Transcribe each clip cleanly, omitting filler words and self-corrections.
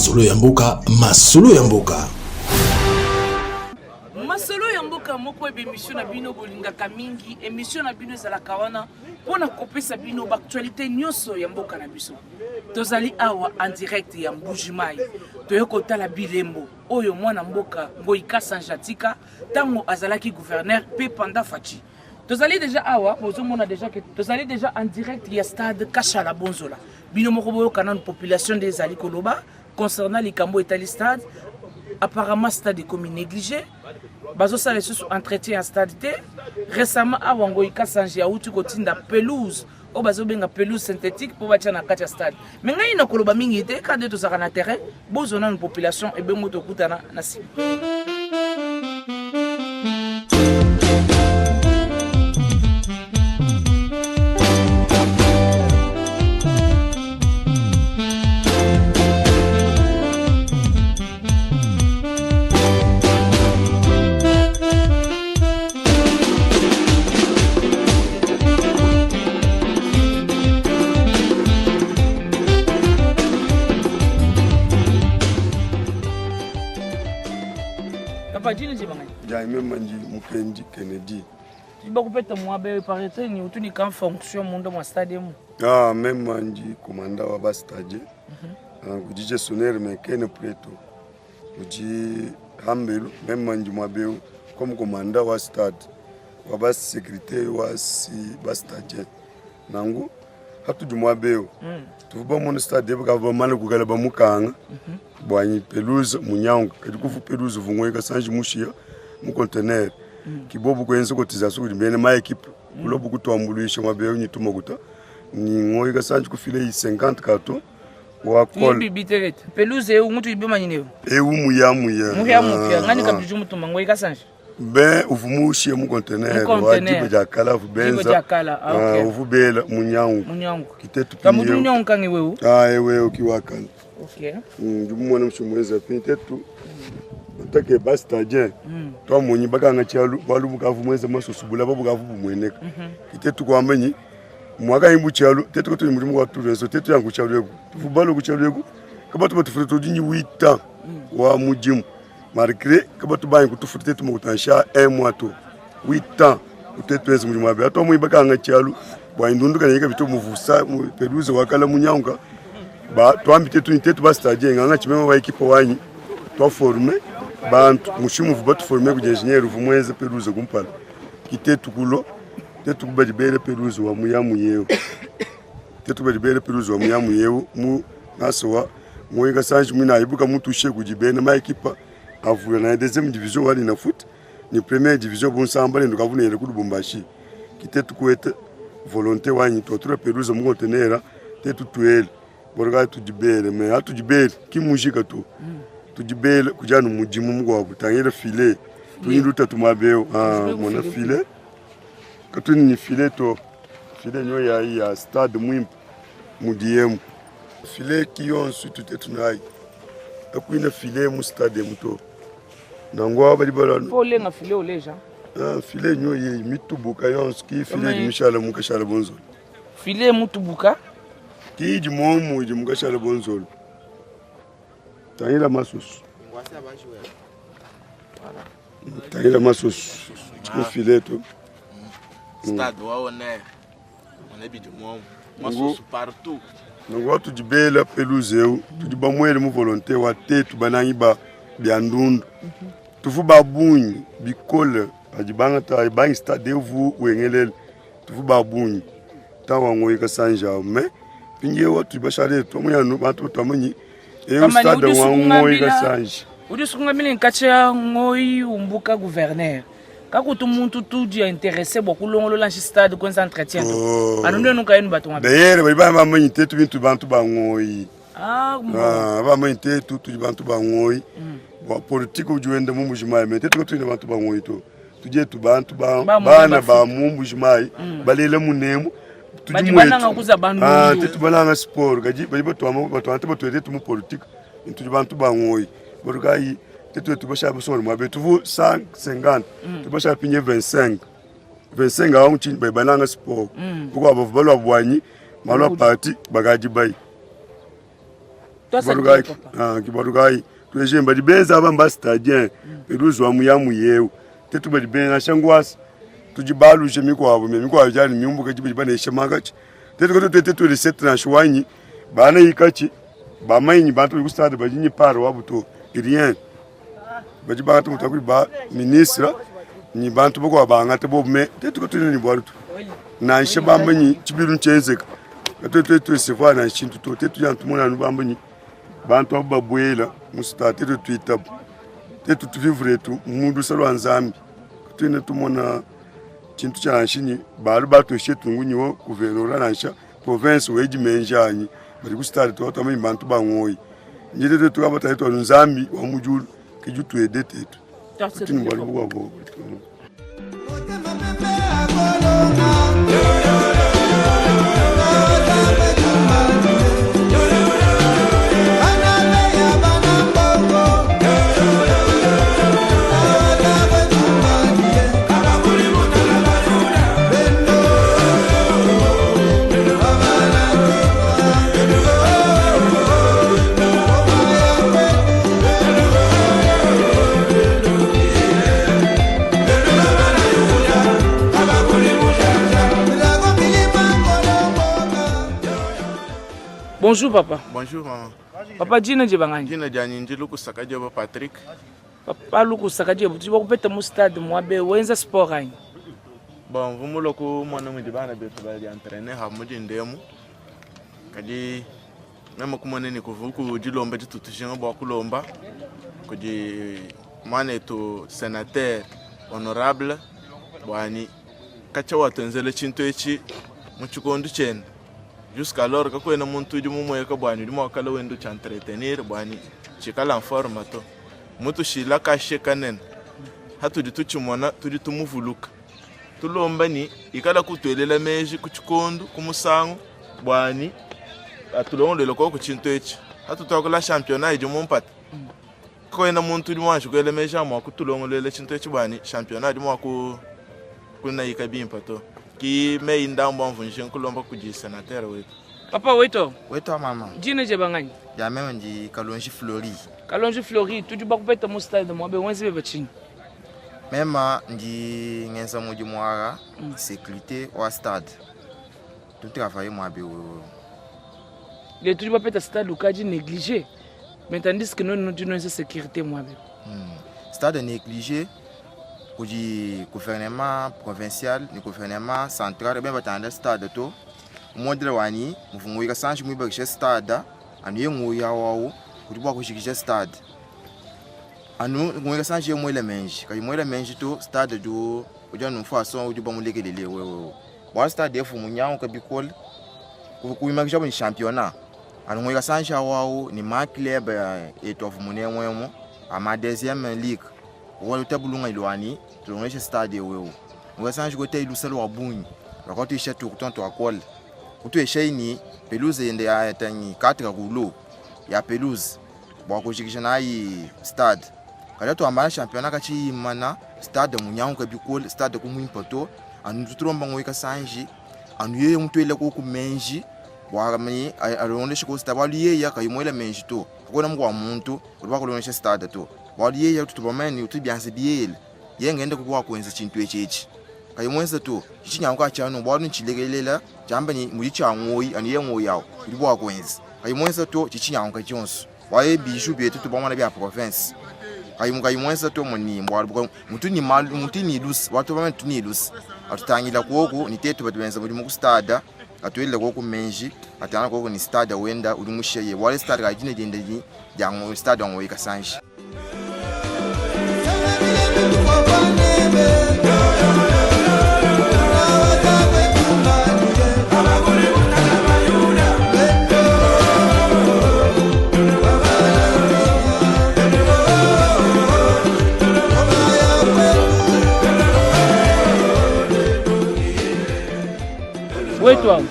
masolo ya mboka, masolo ya mboka. Masolo ya mboka moko émission na bino bolingaka mingi, émission na bino ezalaka wana pona kopesa bino actualité nyonso ya mboka na biso. Tozali awa en direct ya Mbujimai. Toyoko tala bilembo oyo mwana mboka Ngoi Kasanjatika tango azalaki gouverneur pe panda Fachi. Tozali déjà awa, bozomona déjà que tozali déjà en direct ya stade Kashala Bonzola. Bino moko boyo kana population des ali koloba concernant les cambo etali stade. Apparemment stade comme négligé. Bazo ça les sous entretien en stade T. Récemment awa Ngoi Kasanje auti kotinda pelouse. O bazo benga pelouse synthétique pour batia na kati ya stade. Mais ngai na koloba mingi te ka de to saka na terrain, bozona une population et bengo to kutana na si. Jaime Manji Mukendi Kennedy. Tu vas couper ton mois, ben paraît que ni tu ni qu'en fonction monde dans stadium. Ah même Manji commandant wa stade. Gudi gestionnaire mais Ken Preto. Gudi Hambelu même Manji Mwabeu comme commandant wa stade. Wa bas sécurité wa si bas stade. Nangu hatu Mwabeu. Tu vas mon stade ba ba mala kugala ba mukanga. Boanyi pelouse munyango kadi kufu pelouse vungwe Kasanji mushia mu conteneur kibobu kwenze cotisation libene ma équipe kulobu kutwambulisha mabeyo nyituma guta ni ngoyi Kasanji kufile 50 carton wa col bibiterete pelouse e umutu ibema nyine e umuyamu ya ngani kabiju mutuma ngoyi Kasanji ben uvumushia mu conteneur wa jibo jakala vubenza uvubela munyango kitetu kamutu munyango kange wewe wewe kiwakala. OK. Ndumwana mshumweza pintetu. Utake bastadien. Twa munyi bakanga chalu balu bukavu mweza masusubula babukavu bumweneka. Kitetu kwamenyi mwaka imbu chalu tetu ko muri mu waturezo tetu yangu chalu yego. Tufubalo ku chalu yego. Kabatu batufurito dinyi 8 ans wa mujimu. Marcré kabatu bayi kutufurito tetu mu kutansha mwato 8 ans utetu ezi muri mwabe. Atwa muyi bakanga chalu bwa indunduka yeka bito muvusa mu peruze wakala munyanga. Ba twambite tunitetu ba stade nganga chimema ba equipe wanyi twa former bantu mushimu vuba tu former ku engineer vumweze peruze kumpala kitetu kulo tetu kubadibere peruze wa muyamu yewo tetu kubadibere peruze wa muyamu yewo mu nasowa Ngoi Kasanji mwina ibuka mutu she kujibena ma equipe avuya na deuxième division wali na foot ni première division bonsamba ndo kavunere ku Lubumbashi kitetu kuete volonté wanyi to peruze mu conteneur tetu tuele borga tujibele mais atujibele kimujika tu tujibele kujana mujimu mugwa butangire filet tuyiruta tumabeo mona filet katuni ni filet to filet nyo ya stade mwimp mudiem filet kiyonsu tutetunai akwina filet mu stade muto nangwa bali bala fole nga filet oleja filet nyo ye mitubuka yonsu ki filet mishala mukashala bonzo filet mutubuka Kiji momu iji mukashala bonzolo. Tangila masusu. Tangila masusu. Fileto. Stade waone. On est bidi momu. Masusu partout. Nango watu jibela peluze eu. Tujiba mwele mu volonté wa tetu banangi ba biandundu. Tufu babunyi bikole. Ajibanga ta ibangi stade vu wengelele. Tufu babunyi. Tawa Ngoi Kasanji me. Pinye watu bashare to muyanu bantu tamanyi e stade wa Ngoi Kasanji udi sunga mili nkacha Ngoi umbuka gouverneur kakutu muntu tudi intéressé beaucoup longolo la stade ko entretien to anonde nuka yenu bato ngabe beyere bali ba manyi tetu bintu bantu ba Ngoi ba manyi tetu tudi bantu ba Ngoi wa politique ujuende mu Mbujimai mais tetu tudi bantu ba Ngoi to tuje tu bantu ba bana ba mu Mbujimai balele munemu Badibana kuza bandu tetu balanga sport gaji balibo batu batuete mu politique tuju bantu ba Ngoi borugai tetu bashaba so mwa betu 150 tubasha pinye 25 awu chin balanga sport buko abo balwa bwanyi malwa party bagaji bai kibarugai tueshemba dibenza abamba stadien iruzwa muyamu yeu tetu badi benga shangwas tujibalu shemikwabo memikwabo jani nyumbu kajibi bane shemagachi tetu reset na shwanyi bana yikachi bamayinyi bantu kustada bajinyi paro wabuto rien bajibata mutakuri ba ministra ni bantu boko abanga tebo me tetu kutuni ni bwarutu na shebambanyi chibiru nchenzeka tetu sefa na chintu to tetu yantu mona nubambanyi bantu ababwela musta tetu twitab tetu tuvivre tu mundu salwa nzambi kutune tumona chintu cha nshini baru bato shetu ngunyiwo guvernora nansha province weji menjanyi bari kustada to tamani bantu bangoyi njete tetu abata tetu nzambi wa mujulu kijutu edetetu kutuni bwalu bwabo Bonjour papa. Bonjour maman. Papa jina je bangani? Jina jani nje Luku Sakajebo Patrick. Papa Luku Sakajebo tu bakupeta mu stade mwabe wenza sport ani. Bon, vumulo ku mwana mwidi bana betu bali entraîner ha mudi ndemu. Kadi nama kumane ni kuvuku jilomba jitutushinga bwa kulomba. Kudi mane to sénateur honorable bwani kacha watenzele chinto echi muchukondu chene. Jusqu'alors que kwena muntu di mumo yeka bwani di mwakala wendo cha entretenir bwani chikala en forme to mutu shila ka shekanen hatu di tuchimona tudi tumuvuluka tulomba ni ikala kutwelela meji kuchikondu kumusangu bwani atulongo loko ku chinto echi hatu tokola championnat di mumpata kwena muntu di mwanju kwele meji amwa kutulongo lele chinto echi bwani championnat di mwaku kuna ikabimpa to ki me indambo mvunjin kulomba kuji sénateur wetu. Papa weto? Weto mama. Jina je bangani? Ya meme ndi Kalonji Flori. Kalonji Flori, tu bakupeta mu stade mwabe wenzi bebe chini. Mema ndi ngenza muji mwara sécurité au stade. Tout travailler mwabe wo. Les tu bakupeta stade ukaji négligé. Mais tandis que nous tu non sécurité mwabe. Stade négligé. Le gouvernement provincial, le gouvernement central, bien batanda stade to. Modèle wani, mfungu ika sanji mwiba stade, anu yengu yawo, kutiba kushikisha stade. Anu ngweka sanji mwele menji, kai mwele menji to stade do, uja nufa son ujiba muleke lele wewe. Wa stade defu munyao kabikol, kuimakisha ni championnat. Anu ngweka sanji yawo ni ma club etofu munenwemo, ama deuxième ligue. Wala tabulunga ilwani tulongesha stade wewe ngwasanji kote ilusalo wabunyi wakati isha tukutonto akol kutu eshaini pelouse yende ya tanyi 4 kulo ya pelouse bwa kushikisha na yi stade kala to amana championnat kachi mana stade munyango kabikol stade kumwimpoto anu tutromba ngoika sanji anu yeye mutwele ko kumenji bwa mani alongesha ko stade wali yeye yakayimwela menji to kona mwa muntu ulwa kulongesha stade to wali yeye tutubamani utibyanse biyele yengende kuwa kwenza chintu echechi kayimwenza to chinyanga chano bwanu nchilekelela jamba ni mulicha ngoyi ani yengo yawo ulibwa kwenza kayimwenza to chinyanga chonso waye bishu byetu tubamana bya province kayimwenza to muni mbwa mutuni malu mutini lus watu bamani tuni lus atutangila koko ni tetu batwenza muri mu stade atwele koko menji atana koko ni stade wenda ulimusheye wale stade kajine dende jango stade ngo ikasanji. Weto.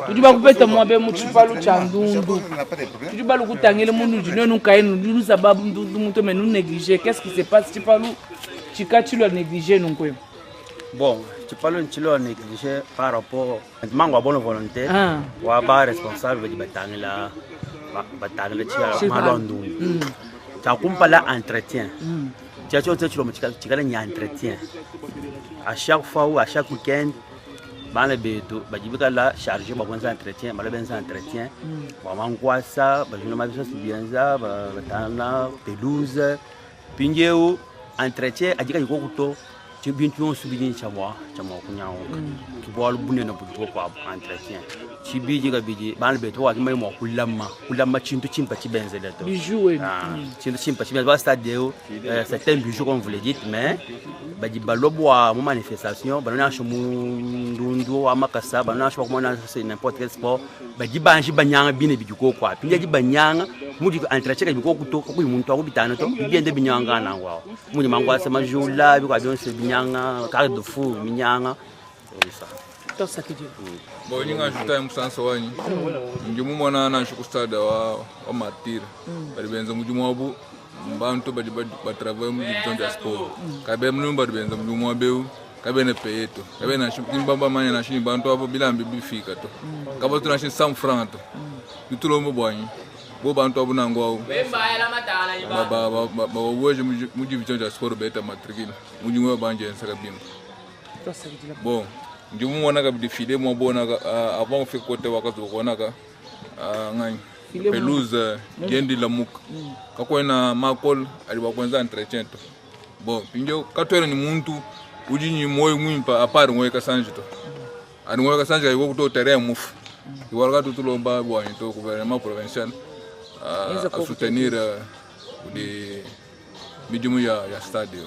Tujiba kupeta mwabe muchipalu cha ndundu. Tujiba lukutangele mundu jino nukaenu ndu sababu ndu muto menu négliger. Qu'est-ce qui se passe chipalu chika chilo négliger nunkwe? Bon, chipalu chilo négliger par rapport mango bonne volonté. Wa ba responsable de batangela batale tia malondo ta kumpala entretien tia cho tu lo tika nya entretien à chaque fois ou à chaque week-end bana beto bajibika la charger ba bonza entretien ba benza entretien ba mangwa ça ba juna ma biso bienza ba batana pelouse pinjeu entretien ajika yiko kuto bintu on subini chamwa kunyawo ki bol bunne na buto ko entretien ci biji ga biji bana beto wa mai mo kulama chintu chimpa ci benze de to bijou chintu chimpa ci benze stade c'est un bijou comme vous le dites mais baji balobwa mo manifestation banana shomu ndundu amakasa banana shomu ko na c'est n'importe quel sport baji banji banyanga bine bijuko kwa pinja ji banyanga mudi entretien ga ko kuto ko muntu ko bitana to biende binyanga na ngwa mudi mangwa se majula bi kwa don se binyanga carte de fou binyanga ça to sakije bon ninga ajuta musanso wani njumu mona na shukustada wa martir bari benza mujumu wabu mbantu badi travailler mu bitonja sport kabe mnu badi benza mujumu wabeu kabe ne peto kabe na shimbamba manya na shini bantu abo bilambi bifika to kaba tuna shi 100 francs to bitulombo bwanyi bo bantu abo nango ba woje muji bitonja sport beta matrikina mujumu banje nsaka bingo to sakije bon njumu mona ka bidifile mo bona avant fait côté wakazo kona ka ngani pelouse jendi la muka kakwena makol aliba kwanza entretien to bon pinjo katwele ni muntu ujinyi moyo mwimpa apart ngoye kasanje to ani ngoye kasanje ayo kuto terrain mufu iwalga tutulomba bwanyi to gouvernement provincial à soutenir des mijumu ya stadio.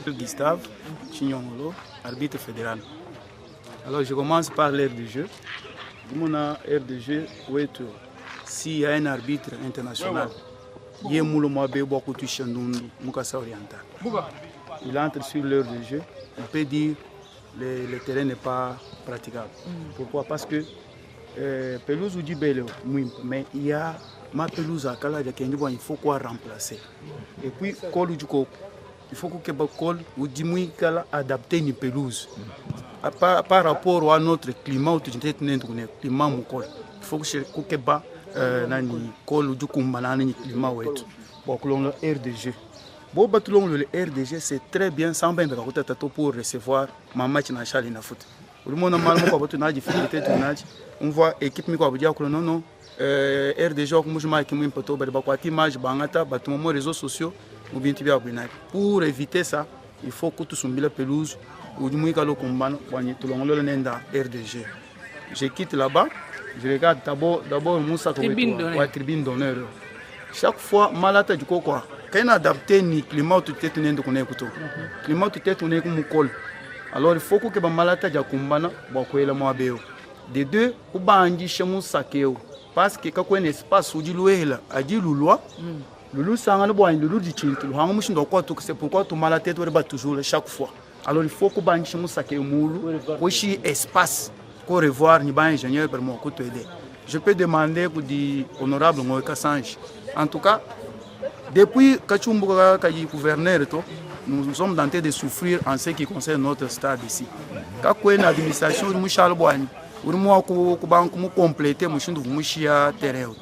Gustave Chignongolo, arbitre fédéral. Alors je commence par l'ère du jeu. Mon ère de jeu, s'il y a un arbitre international, il y a il entre sur l'heure de jeu, on peut dire que le terrain n'est pas praticable. Pourquoi? Parce que pelouse ou du bel, mais il y a ma pelouse à Kala, il faut quoi remplacer. Et puis, col du coco. Il faut que le col ou du adapter une pelouse. Par rapport à notre climat, il faut que le col ou du climat pour l'air de jeu. Le RDG, c'est très bien, sans bien pour recevoir ma match national na foot. On voit l'équipe non RDG comme réseaux sociaux. Pour éviter ça, il faut que tout soit la pelouse ou du moins RDG. Je quitte là-bas, je regarde d'abord Moussa tribune d'honneur. Chaque fois, malata du quoi. Quand on adapte le climat, tout est tourné de connaître. Climat tout est tourné comme col. Alors il faut que les malata du kumbana bokoye la moabeo. De deux, ou bandi chez Moussa keo. Parce que quand on a un espace où il y a un loi, le sang bois, le loup du chintu, c'est pourquoi tout mal à tête toujours chaque fois. Alors il faut que bandi chez Moussa keo moulu, aussi espace pour revoir ni ban ingénieur pour moi côté aider. Je peux demander pour di honorable Ngoïka Sange. En tout cas, depuis que Kachumbuka Kayi gouverneur, nous sommes tentés de souffrir en ce qui concerne notre stade ici. Quand on a une administration, nous avons complété le terrain.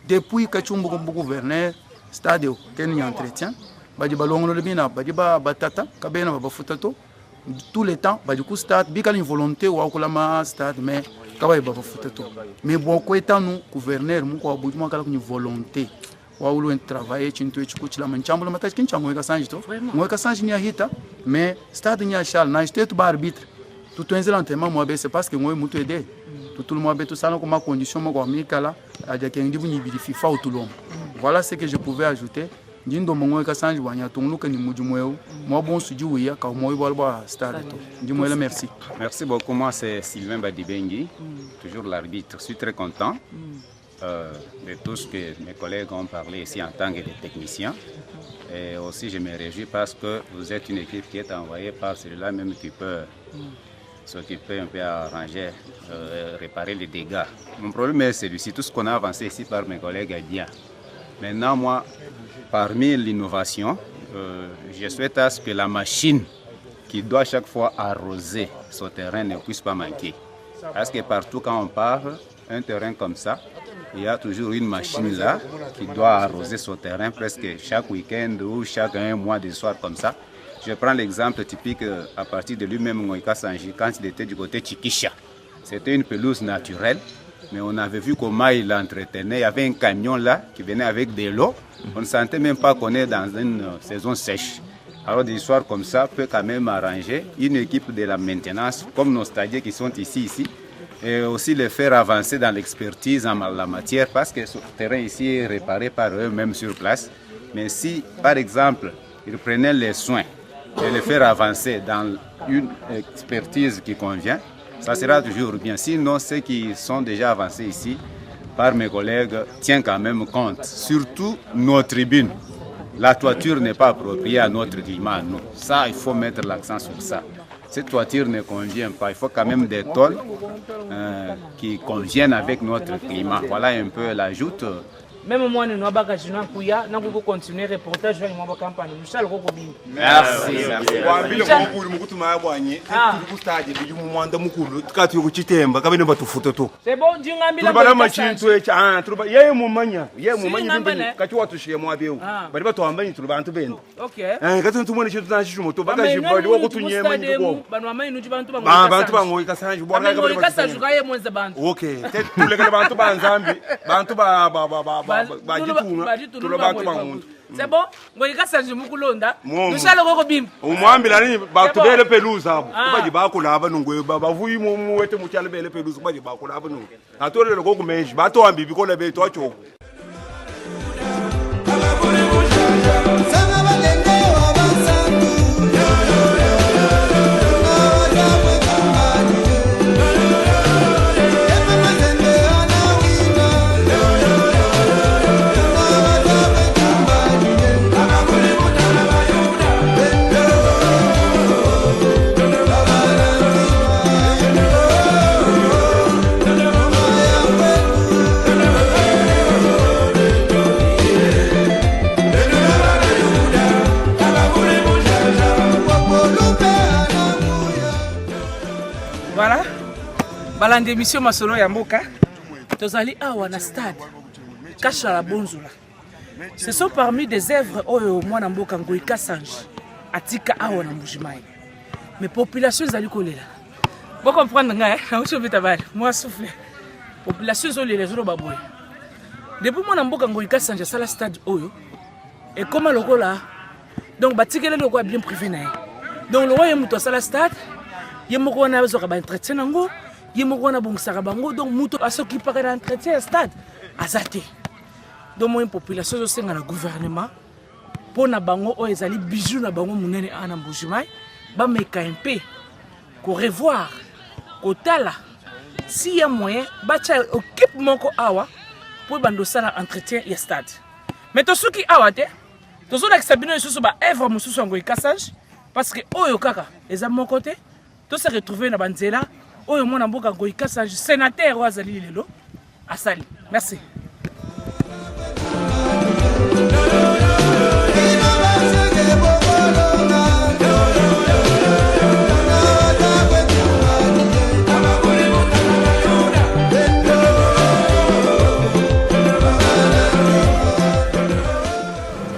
Depuis que Kachumbuka gouverneur, stade est entretien, tout le temps, le stade, il y a une volonté de stade, mais mais beaucoup de temps, nous, gouverneur, nous avons une volonté. Nous travailler mais stade arbitre tout c'est parce que moi aider tout le monde tout ça comme condition voilà ce que je pouvais ajouter. Merci. Merci beaucoup. Moi c'est Sylvain Badibengi, toujours l'arbitre. Je suis très content de tout ce que mes collègues ont parlé ici en tant que techniciens. Et aussi je me réjouis parce que vous êtes une équipe qui est envoyée par celui-là même qui peut s'occuper un peu à arranger, réparer les dégâts. Mon problème est celui-ci, tout ce qu'on a avancé ici par mes collègues est bien. Maintenant moi, parmi l'innovation, je souhaite à ce que la machine qui doit chaque fois arroser ce terrain ne puisse pas manquer. Parce que partout quand on parle, un terrain comme ça, il y a toujours une machine là qui doit arroser son terrain presque chaque week-end ou chaque un mois de soir comme ça. Je prends l'exemple typique à partir de lui-même, Ngoïka Sanji, quand il était du côté Chikisha. C'était une pelouse naturelle, mais on avait vu comment il l'entretenait. Il y avait un camion là qui venait avec de l'eau. On ne sentait même pas qu'on est dans une saison sèche. Alors des histoires comme ça peut quand même arranger une équipe de la maintenance, comme nos stagiaires qui sont ici, et aussi les faire avancer dans l'expertise en la matière, parce que ce terrain ici est réparé par eux-mêmes sur place. Mais si, par exemple, ils prenaient les soins de les faire avancer dans une expertise qui convient, ça sera toujours bien. Sinon, ceux qui sont déjà avancés ici, par mes collègues, tiennent quand même compte. Surtout nos tribunes. La toiture n'est pas appropriée à notre climat, nous. Ça, il faut mettre l'accent sur ça. Cette toiture ne convient pas. Il faut quand même des tôles qui conviennent avec notre climat. Voilà un peu l'ajout. Même moi, nous n'avons pas continuer le reportage sur la campagne. Merci. C'est bon, Dieu m'a mis c'est bon, ngoyika sanje mukulonda nushalo koko bimba umwambila ni bathu bele peluza abo baje bakulaba nungwe bavuyi mu wete mutyale bele peluza baje bakulaba nungwe atolele kokumenji batohambi bikole bethu acho Voilà, balande émission masolo ya mboka. Tozali awa na stade Kasha la Bonzula. Ce sont parmi des œuvres oyo mwana mboka Ngoïka Sanji atika awa na Mbujimai. Mais population zali kolela. Vous comprenez nga moi souffle. Population zo les zo baboy. Depuis mwana mboka Ngoïka Sanji sala stade oyo et comment lokola donc batikele loko bien privé na. Donc le roi muto sala stade yemoko na bezo ka ba entretien nango yemoko na bongisa bango donc muto asokipa ka entretien stade azate. Donc moi une population zo senga na gouvernement pour na bango o ezali bijou na bango munene ana Mbujimai ba meka MP ko revoir ko tala si y a moyen ba cha équipement ko awa pour bando sala entretien ya stade. Mais to suki awa te to zo na kisabino isusu ba œuvre mususu Ngoïka Sanji parce que oyo kaka eza mon côté tout se retrouver na banzela oyo mwana mboka Ngoïka Sanji sénateur wazali lelo asali. Merci.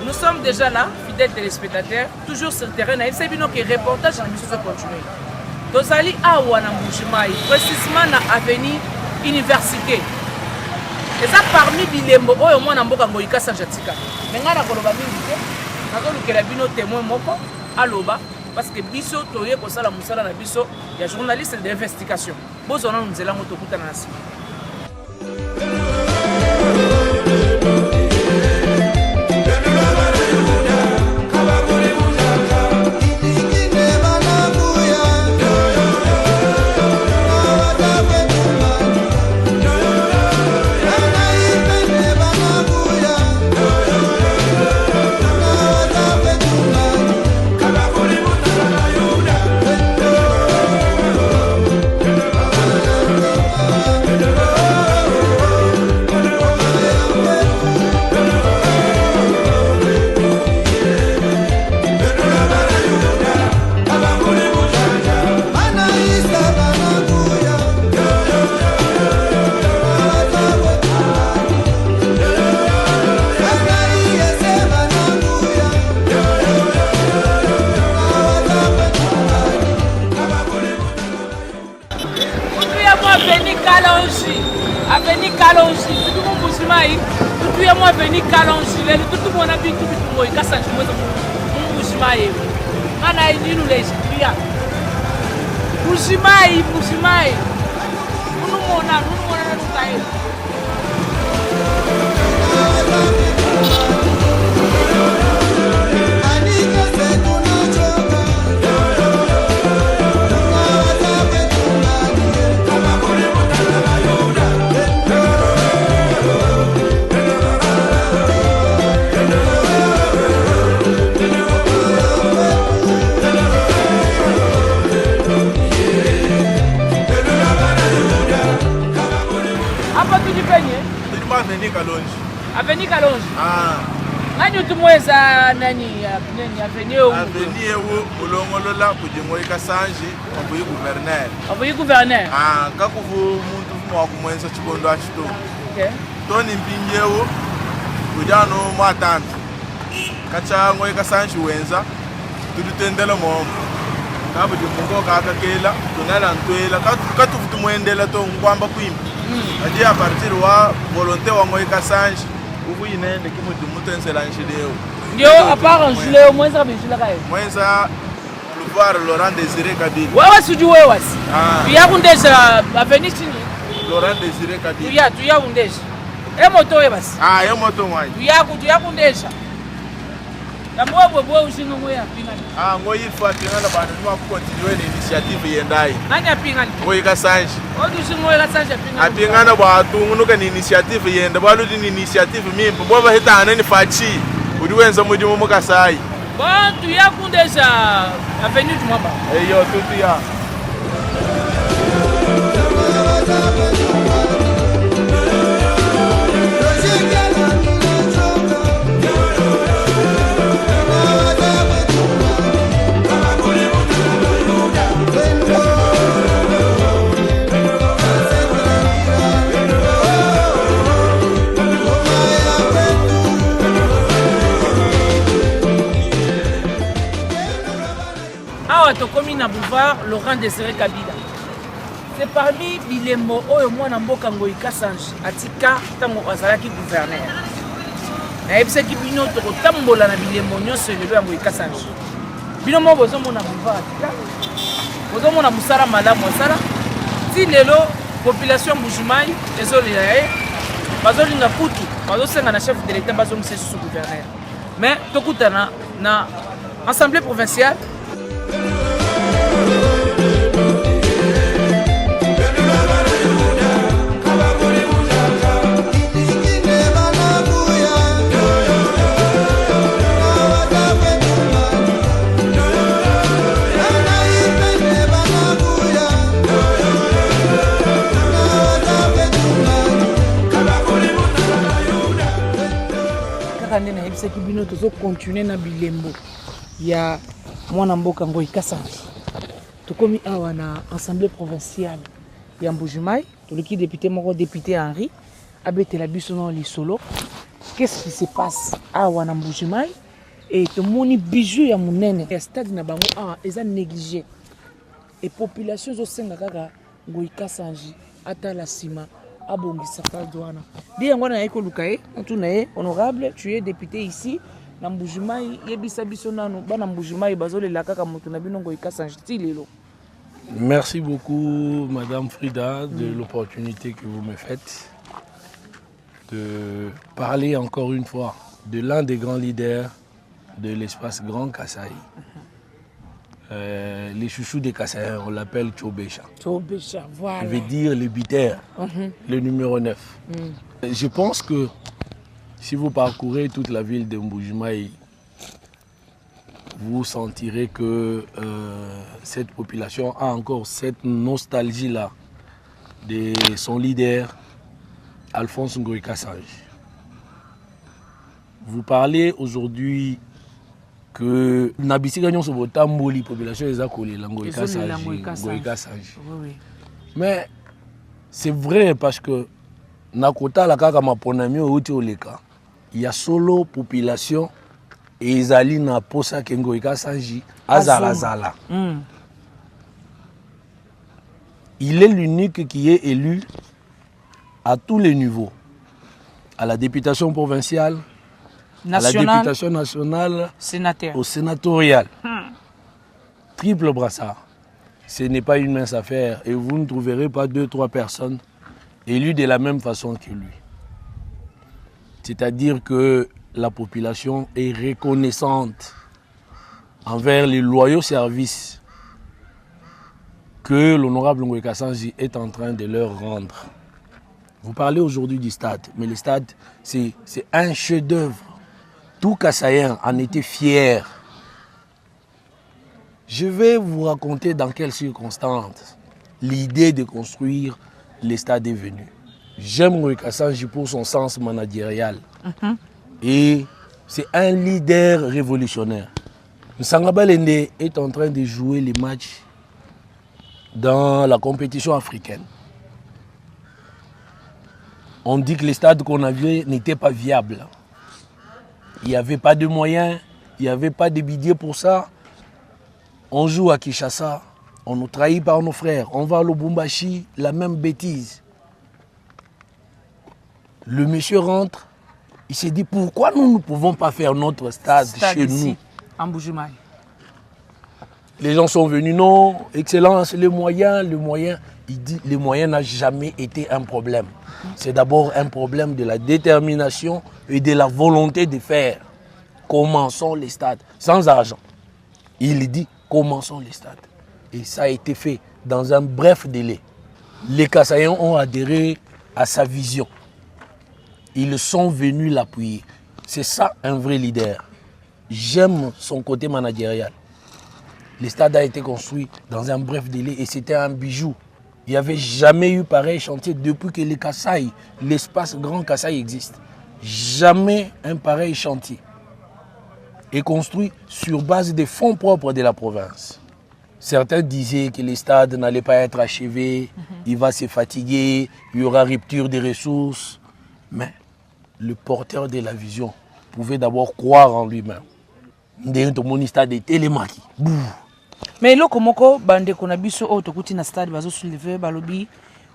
Nous sommes déjà là, fidèles téléspectateurs, toujours sur le terrain. Et c'est bien que le reportage en émission continue. Tozali awa na Mbujimai, précisément na avenue Université. Et ça parmi bilembo oyo mwana mboka Ngoïka Sanji atika. Mais ngana koloba mingi te, nakolukela bino témoin moko aloba parce que biso toye kosala musala na biso ya journaliste d'investigation. Bozona nzela moto kutana na sima. Bushimai, tout le monde venu Kalonji, tout le monde a vu tout le monde, il a senti Bushimai. Mana ini nous les cria. Bushimai, Bushimai. Nous mona nous taille. Avenue Kalonji. Nani utumweza nani avenue Avenue ulongolola kujimoi kasanji abuyi gouverneur. Abuyi gouverneur. Kakuvu muntu mwa kumwenza chikondo achito. Okay. Toni mpinjewo kujano mwatambi. Kacha ngoi kasanji wenza tudutendela mombo. Kabuji mungo kakakela tunala ntwela katuvutu mwendela to ngwamba kwimba. Adi a partir wa volonté wa ngoi kasanji ubu inende kimudumutensela nshileo. Ndio apart nshileo mwenza bishila kae. Mwenza Pouvoir Laurent Désiré Kabila. Wewe sijui wewe wasi. Tuyakundesha avenue chini. Laurent Désiré Kabila. Tuyakundesha. Moto wewe basi. Moto mwaji. Tuyakundesha. Tambwe ushingo ngoya pinga. Ngoyi ilikuwa pinga na bana nima continue ni initiative yendai. Nani apinga? Ngoyi kasanji. Odu shingo ngoyi kasanji apinga. Apinga na batu ngunuka ni initiative yenda balu ni initiative mimba. Boba hitana ni fachi. Udiwenza mudimu mukasai. Bon, tuyakundesha avenue Tumaba. Eyo tutu ya. Tokomi na boulevard Laurent Désiré Kabila. C'est parmi bilembo oyo mwana mboka ngoi kasanji atika tango azalaki gouverneur. Na yebisaki bino tokotambola na bilembo nyonso lelo ya ngoi kasanji. Bino mo bozomona boulevard atika. Bozomona musala malamu asala. Ti lelo population Bushimai ezolela ye. Bazolinga kutu, bazosenga na chef de l'État bazomisa sous gouverneur. Mais tokutana na assemblée provinciale. Nde yebisaki bino tozokontinue na bilembo ya mwana mboka ngoi kasanji. Tokomi awa na assemblée provinciale ya Mbujimai, toleki député Henri abetela biso na lisolo. Qu'est-ce qui se passe awa na Mbujimai? Et tomoni bijou ya munene ya stade na bango awa eza négligé. Et population zosenga kaka ngoi kasanji atala sima abongisa kadwana. Dia ngwana na eko lukae, ntuna ye honorable, tu es député ici na Mbujimai, yebisa biso nanu bana Mbujimai bazolela kaka moto na bino ngoi kasanji ti lelo. Merci beaucoup Madame Frida de l'opportunité que vous me faites de parler encore une fois de l'un des grands leaders de l'espace Grand Kasaï. Les chouchous des Kasaïens, on l'appelle Tchobécha. Tchobécha, voilà. Je veux dire le bitter, le numéro 9. Je pense que si vous parcourez toute la ville de Mbujimai, vous sentirez que cette population a encore cette nostalgie-là de son leader, Alphonse Ngoï Kasanji. Vous parlez aujourd'hui que Nabisika Nyon Sobotamboli, population est accolée, Ngoï Kasanji. Mais c'est vrai parce que Nakota la kaka maponami outi oleka. Il y a solo population et Izali na posa Ngoï Kasanji azalazala. Il est l'unique qui est élu à tous les niveaux. à la députation provinciale, à la députation nationale, au sénatorial. Triple brassard. Ce n'est pas une mince affaire et vous ne trouverez pas 2-3 personnes élues de la même façon que lui. C'est-à-dire que la population est reconnaissante envers les loyaux services que l'honorable Ngoï Kassanji est en train de leur rendre. Vous parlez aujourd'hui du stade, mais le stade, c'est un chef-d'œuvre. Tout Kassaïen en était fier. Je vais vous raconter dans quelles circonstances l'idée de construire le stade est venue. J'aime Ngoï Kassanji pour son sens managérial. Et c'est un leader révolutionnaire. Nsanga Balende est en train de jouer les matchs dans la compétition africaine. On dit que les stades qu'on avait n'étaient pas viables. Il n'y avait pas de moyens, il n'y avait pas de billets pour ça. On joue à Kinshasa, on nous trahit par nos frères. On va à Lubumbashi, la même bêtise. Le monsieur rentre, il s'est dit pourquoi nous ne pouvons pas faire notre stade chez ici, nous. En Bujumaï. Les gens sont venus, non, excellence, les moyens. Il dit les moyens n'a jamais été un problème. C'est d'abord un problème de la détermination et de la volonté de faire. Commençons les stades, sans argent. Il dit commençons les stades. Et ça a été fait dans un bref délai. Les Kassaïens ont adhéré à sa vision. Ils sont venus l'appuyer. C'est ça un vrai leader. J'aime son côté managérial. Le stade a été construit dans un bref délai et c'était un bijou. Il n'y avait jamais eu pareil chantier depuis que les Kasaï, l'espace Grand Kasaï existe. Jamais un pareil chantier est construit sur base des fonds propres de la province. Certains disaient que le stade n'allait pas être achevé, il va se fatiguer, il y aura rupture des ressources. Mais le porteur de la vision pouvait d'abord croire en lui-même. Mon stade était télémaki. Mais là, comme bande qu'on a vu sur autre côté na stade, bazo soulever balobi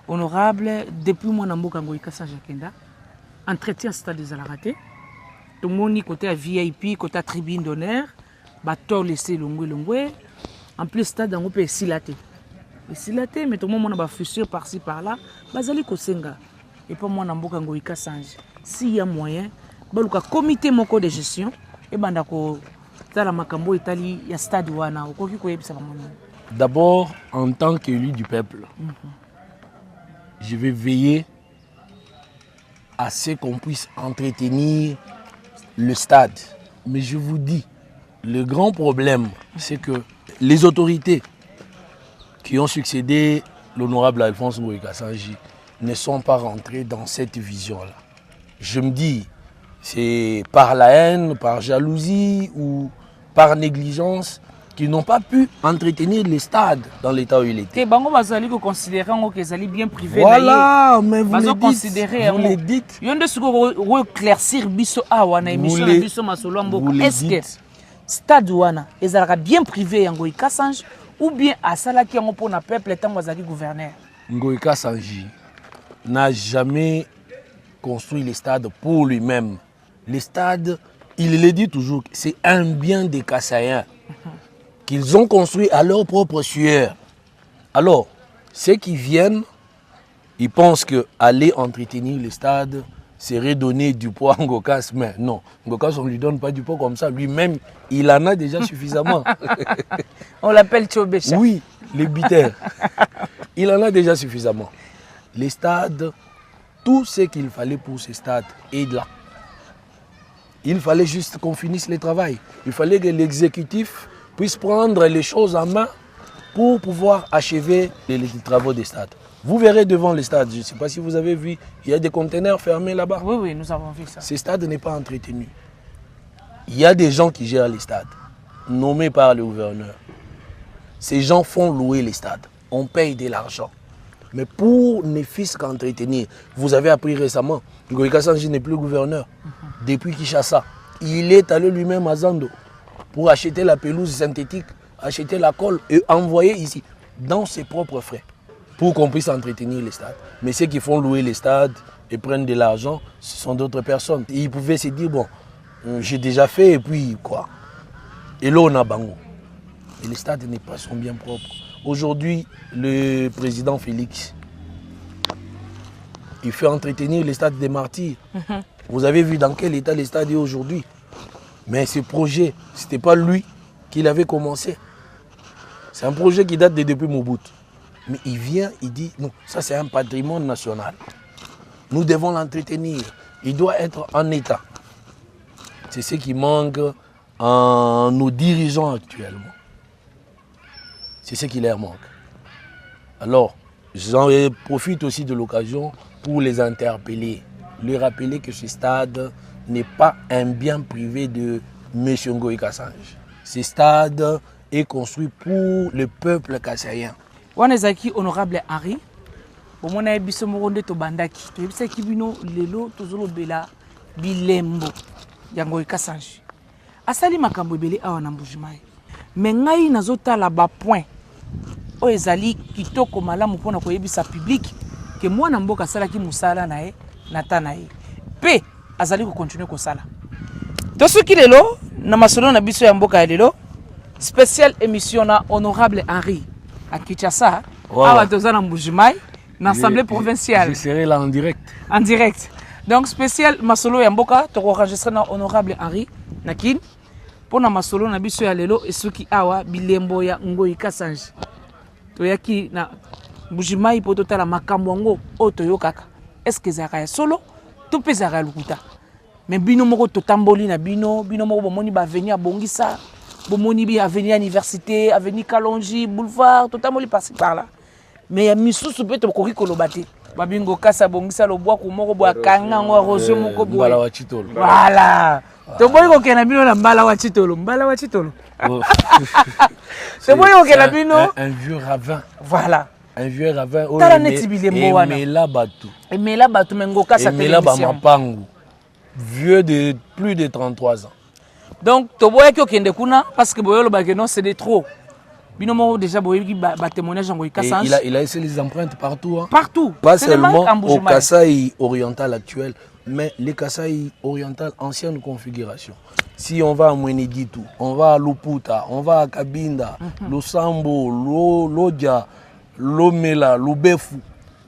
honorable depuis mon amboka Ngoï Kassanji Kenda, entretien stade des raté. Tout le monde côté VIP, côté tribune d'honneur, bateau laissé longwe. En plus stade on peut silaté. Silaté, mais tout le monde a fissure par-ci par-là, bazali kosenga. Et pas mon amboka Ngoï Kassanji. S'il y a moyen, baluka comité moko de gestion et bandako D'abord, en tant qu'élu du peuple, je vais veiller à ce qu'on puisse entretenir le stade. Mais je vous dis, le grand problème, c'est que les autorités qui ont succédé l'honorable Alphonse Ngoï Kassanji ne sont pas rentrées dans cette vision-là. Je me dis, c'est par la haine, par jalousie ou par négligence, qui n'ont pas pu entretenir les stades dans l'état où il était. Voilà, mais vous le dites. Est-ce que stade wana ezalaka bien privé ya Ngoï Kassanji ou bien asalaki yango pour na peuple tant wazaki gouverneur? Ngoï Kassanji n'a jamais construit les stades pour lui-même. Les stades, il le dit toujours, c'est un bien des Kassaïens qu'ils ont construit à leur propre sueur. Alors, ceux qui viennent, ils pensent qu'aller entretenir les stades serait donner du poids à Ngokas, mais non, Ngokas, on ne lui donne pas du poids comme ça. Lui-même, il en a déjà suffisamment. On l'appelle Tchobécha. Oui, les bitères. Il en a déjà suffisamment. Les stades, tout ce qu'il fallait pour ces stades est là. Il fallait juste qu'on finisse le travail. Il fallait que l'exécutif puisse prendre les choses en main pour pouvoir achever les travaux des stades. Vous verrez devant les stades, je ne sais pas si vous avez vu, il y a des conteneurs fermés là-bas. Oui, oui, nous avons vu ça. Ces stades n'est pas entretenu. Il y a des gens qui gèrent les stades, nommés par le gouverneur. Ces gens font louer les stades. On paye de l'argent. Mais pour ne fût-ce qu'entretenir, vous avez appris récemment, Ngoï Kassanji n'est plus gouverneur. Depuis Kinshasa, il est allé lui-même à Zando pour acheter la pelouse synthétique, acheter la colle et envoyer ici, dans ses propres frais, pour qu'on puisse entretenir les stades. Mais ceux qui font louer les stades, et prennent de l'argent, ce sont d'autres personnes. Et ils pouvaient se dire, bon, j'ai déjà fait et puis quoi. Et là, on a Bango. Et le stade n'est pas son bien propre. Aujourd'hui, le président Félix, il fait entretenir le stade des Martyrs. Vous avez vu dans quel état le stade est aujourd'hui. Mais ce projet, ce n'était pas lui qui l'avait commencé. C'est un projet qui date de depuis Mobutu. Mais il vient, il dit, non, ça c'est un patrimoine national. Nous devons l'entretenir. Il doit être en état. C'est ce qui manque à nos dirigeants actuellement. C'est ce qui leur manque. Alors, j'en profite aussi de l'occasion pour les interpeller, leur rappeler que ce stade n'est pas un bien privé de M. Ngoï Kassange. Ce stade est construit pour le peuple kassaïen. Wanezaki honorable Henri, au moment où biso moronde to bandaki, to yebisa ki bino lelo tozolo bela bilembo ya Ngoï Kassange. Asali makambo ebele awa na Mbujimai. Mais ngai nazotala ba point o ezali kitoko malamu pona koyebisa public que mwana mboka salaki musala na ye nata na ye. Pe azali ko continuer ko sala. To soki lelo na masolo na biso ya mboka ya lelo spécial émission na honorable Henri à Kinshasa, awa tozana Mbujimai na assemblée provinciale. Je serai là en direct. En direct. Donc spécial masolo ya mboka to enregistrer na honorable Henri nakin pona masolo na biso ya lelo esuki awa bilembo ya Ngoï Kassange. Toyaki na Mbujimai po totala makambo ngo o toyokaka. Est-ce que zaka ya solo to pezaka lukuta? Mais bino moko totamboli na bino moko bomoni ba venir bongisa, bomoni bi avenir université, avenir Kalonji, boulevard, totamboli par-ci par-là. Mais ya misusu pe to koki kolobate. Babingo kasa bongisa lo bois ko moko bois kanga ngo rose moko bois. Mbala wa Chitolo. Voilà. To boy ko kena bino na mbala wa Chitolo, mbala wa Chitolo. C'est moi qui ai la bino. Un vieux ravin. Voilà. Un vieux ravin. Emela Batou. Emela Batou mengoka sa télévision. Mapangu. Vieux de plus de 33 ans. Donc to boy ki okende kuna parce que boyolo ba non c'est de trop. Bino mo déjà boy ba témoignage Ngoï Kassange. Il a laissé les empreintes partout hein. Partout. Pas seulement au Kasaï oriental actuel, mais les Kasaï oriental ancienne configuration. Si on va à Mweneditu, on va à Luputa, on va à Kabinda, Losambo, Lodja, Lomela, Lubefu,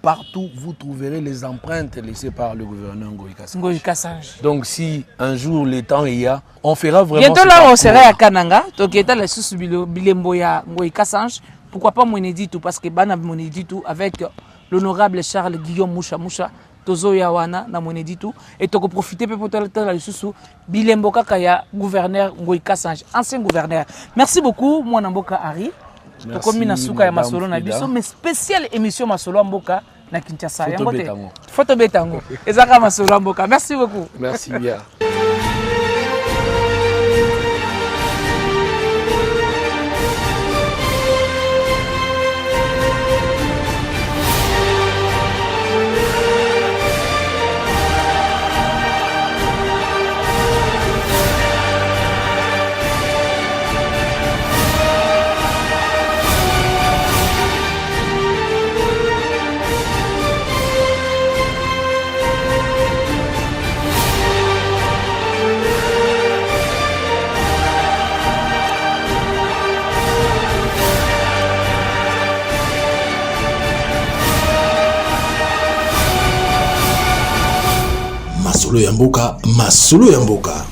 partout vous trouverez les empreintes laissées par le gouverneur Ngoï Kassange. Donc si un jour le temps y a, on fera vraiment. Bientôt là on sera à Kananga, donc il y a la sous bilembo ya Ngoï Kassange. Pourquoi pas Mweneditu parce que bana Mweneditu avec l'honorable Charles Guillaume Moucha. Tozo ya wana na Mweneditu et toko profiter pour la lisusu bilembo kaka ya gouverneur Ngoï Kassange, ancien gouverneur. Merci beaucoup mwana mboka Henri. Tokomi na suka ya masolo na biso mais spécial émission masolo mboka na Kinshasa. Photo betango. Ezaka masolo mboka. Merci beaucoup. Merci bien. Masolo ya mboka, masolo ya mboka.